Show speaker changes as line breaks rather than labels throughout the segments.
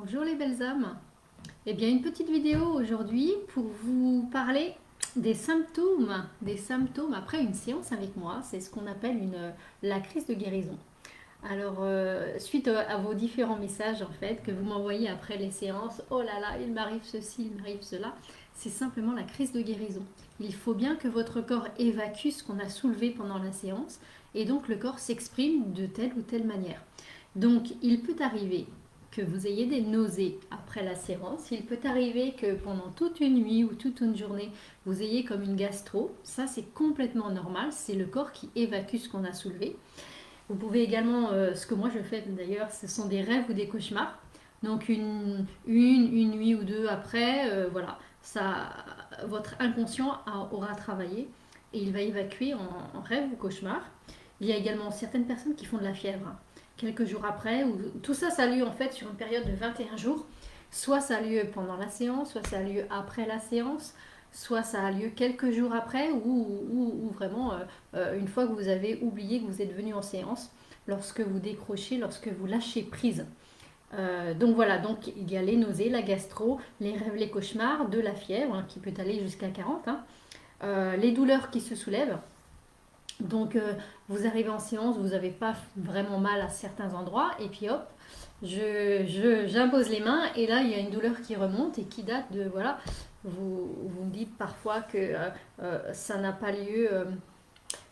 Bonjour les belles âmes. Eh bien, une petite vidéo aujourd'hui pour vous parler des symptômes après une séance avec moi. C'est ce qu'on appelle la crise de guérison. Alors, suite à vos différents messages en fait que vous m'envoyez après les séances, oh là là, il m'arrive ceci, il m'arrive cela, c'est simplement la crise de guérison. Il faut bien que votre corps évacue ce qu'on a soulevé pendant la séance et donc le corps s'exprime de telle ou telle manière. Donc, il peut arriver que vous ayez des nausées après la séance. Il peut arriver que pendant toute une nuit ou toute une journée, vous ayez comme une gastro. Ça, c'est complètement normal. C'est le corps qui évacue ce qu'on a soulevé. Vous pouvez également, ce que moi je fais d'ailleurs, ce sont des rêves ou des cauchemars. Donc une nuit ou deux après, voilà, ça, votre inconscient aura travaillé et il va évacuer en rêve ou cauchemar. Il y a également certaines personnes qui font de la fièvre, hein, quelques jours après. Tout ça, ça a lieu en fait sur une période de 21 jours. Soit ça a lieu pendant la séance, soit ça a lieu après la séance, soit ça a lieu quelques jours après ou vraiment une fois que vous avez oublié que vous êtes venu en séance, lorsque vous décrochez, lorsque vous lâchez prise. Donc voilà, donc il y a les nausées, la gastro, les rêves, les cauchemars, de la fièvre hein, qui peut aller jusqu'à 40, hein, les douleurs qui se soulèvent. Donc vous arrivez en séance, vous n'avez pas vraiment mal à certains endroits et puis hop, j'impose les mains et là il y a une douleur qui remonte et qui date de voilà. Vous me dites parfois que ça n'a pas lieu,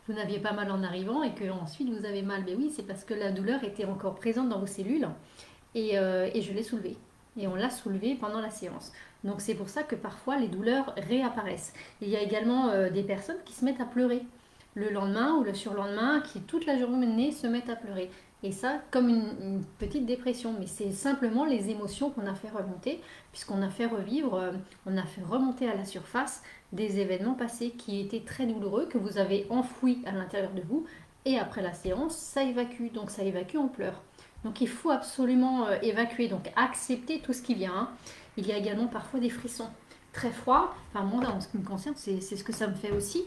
vous n'aviez pas mal en arrivant et que ensuite vous avez mal. Mais oui, c'est parce que la douleur était encore présente dans vos cellules et je l'ai soulevée. Et on l'a soulevée pendant la séance. Donc c'est pour ça que parfois les douleurs réapparaissent. Il y a également des personnes qui se mettent à pleurer le lendemain ou le surlendemain, qui toute la journée se mettent à pleurer. Et ça, comme une petite dépression. Mais c'est simplement les émotions qu'on a fait remonter, puisqu'on a fait revivre, on a fait remonter à la surface des événements passés qui étaient très douloureux, que vous avez enfouis à l'intérieur de vous. Et après la séance, ça évacue. Donc ça évacue en pleurs. Donc il faut absolument évacuer, donc accepter tout ce qui vient, hein. Il y a également parfois des frissons très froids. Enfin moi, en ce qui me concerne, c'est ce que ça me fait aussi.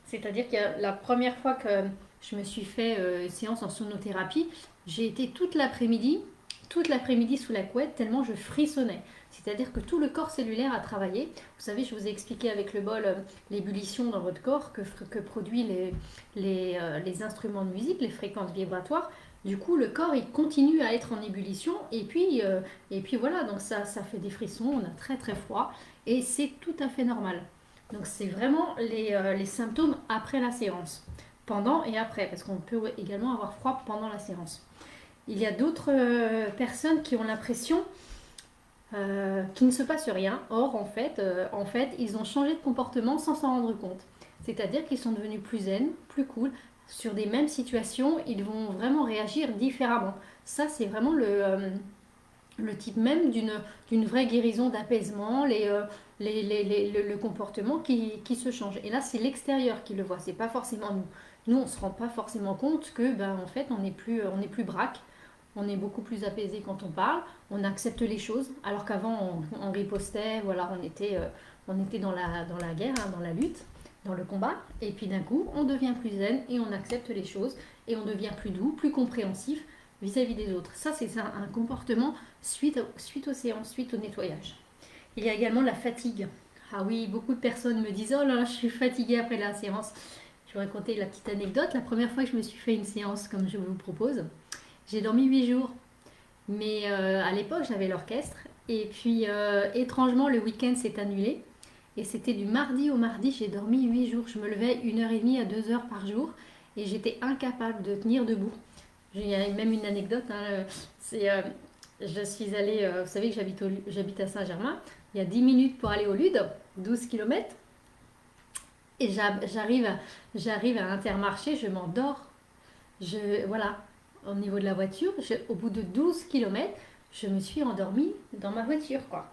C'est-à-dire que la première fois que je me suis fait une séance en sonothérapie, j'ai été toute l'après-midi sous la couette tellement je frissonnais. C'est-à-dire que tout le corps cellulaire a travaillé. Vous savez, je vous ai expliqué avec le bol l'ébullition dans votre corps que produit les instruments de musique, les fréquences vibratoires. Du coup, le corps, il continue à être en ébullition et puis voilà, donc ça fait des frissons, on a très très froid et c'est tout à fait normal. Donc c'est vraiment les symptômes après la séance, pendant et après, parce qu'on peut également avoir froid pendant la séance. Il y a d'autres personnes qui ont l'impression qu'il ne se passe rien. Or, en fait, ils ont changé de comportement sans s'en rendre compte. C'est-à-dire qu'ils sont devenus plus zen, plus cool. Sur des mêmes situations, ils vont vraiment réagir différemment. Ça, c'est vraiment le type même d'une vraie guérison d'apaisement, le comportement qui se change. Et là, c'est l'extérieur qui le voit, c'est pas forcément nous. Nous, on se rend pas forcément compte que, ben, en fait, on n'est plus braque, on est beaucoup plus apaisé quand on parle, on accepte les choses, alors qu'avant, on ripostait, voilà, on était dans la guerre, hein, dans la lutte, dans le combat, et puis d'un coup, on devient plus zen et on accepte les choses, et on devient plus doux, plus compréhensif vis-à-vis des autres. Ça, c'est un comportement suite aux séances, suite au nettoyage. Il y a également la fatigue. Ah oui, beaucoup de personnes me disent oh là là, je suis fatiguée après la séance. Je vais raconter la petite anecdote. La première fois que je me suis fait une séance comme je vous propose, j'ai dormi 8 jours. Mais à l'époque, j'avais l'orchestre. Et puis, étrangement, le week-end s'est annulé. Et c'était du mardi au mardi, j'ai dormi 8 jours. Je me levais 1h30 à 2 heures par jour. Et j'étais incapable de tenir debout. Il y a même une anecdote, hein, c'est, je suis allée, vous savez que j'habite à Saint-Germain, il y a 10 minutes pour aller au Lude, 12 kilomètres, et j'arrive à Intermarché, je m'endors, voilà, au niveau de la voiture, au bout de 12 kilomètres, je me suis endormie dans ma voiture, quoi.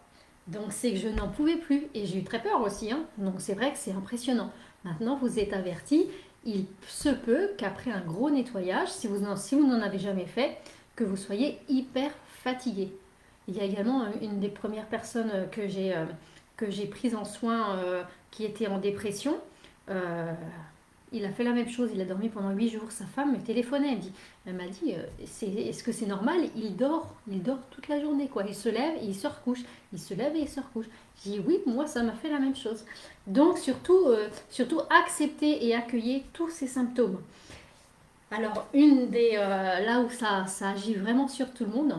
Donc c'est que je n'en pouvais plus, et j'ai eu très peur aussi, hein. Donc c'est vrai que c'est impressionnant. Maintenant, vous êtes avertis, il se peut qu'après un gros nettoyage, si vous n'en avez jamais fait, que vous soyez hyper fatigué. Il y a également une des premières personnes que j'ai prises en soin qui était en dépression. Euh, il a fait la même chose, il a dormi pendant 8 jours. Sa femme me téléphonait, elle m'a dit, est-ce que c'est normal? Il dort toute la journée, quoi. Il se lève et il se recouche. Il se lève et il se recouche. J'ai dit, oui, moi, ça m'a fait la même chose. Donc, surtout accepter et accueillir tous ces symptômes. Alors, là où ça agit vraiment sur tout le monde,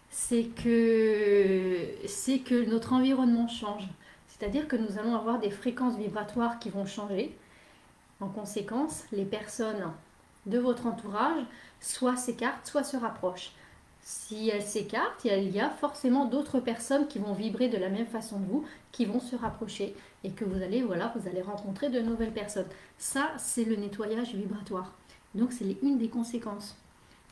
c'est que notre environnement change. C'est-à-dire que nous allons avoir des fréquences vibratoires qui vont changer. En conséquence, les personnes de votre entourage soit s'écartent, soit se rapprochent. Si elles s'écartent, il y a forcément d'autres personnes qui vont vibrer de la même façon que vous, qui vont se rapprocher et que vous allez rencontrer de nouvelles personnes. Ça, c'est le nettoyage vibratoire. Donc, c'est une des conséquences.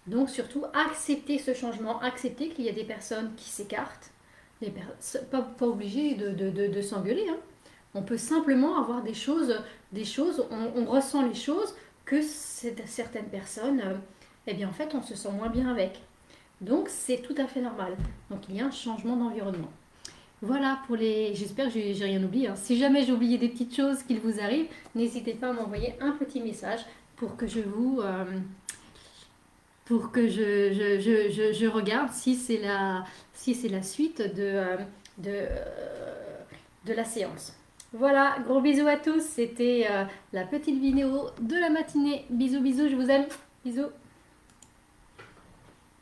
Donc, surtout, accepter ce changement, accepter qu'il y a des personnes qui s'écartent, pas obligé de s'engueuler, hein. On peut simplement avoir des choses, on ressent les choses que certaines personnes, eh bien en fait, on se sent moins bien avec. Donc c'est tout à fait normal. Donc il y a un changement d'environnement. Voilà pour j'espère que j'ai rien oublié, hein. Si jamais j'ai oublié des petites choses qui vous arrivent, n'hésitez pas à m'envoyer un petit message pour que je regarde si c'est la suite de la séance. Voilà, gros bisous à tous. C'était la petite vidéo de la matinée. Bisous, bisous, je vous aime. Bisous.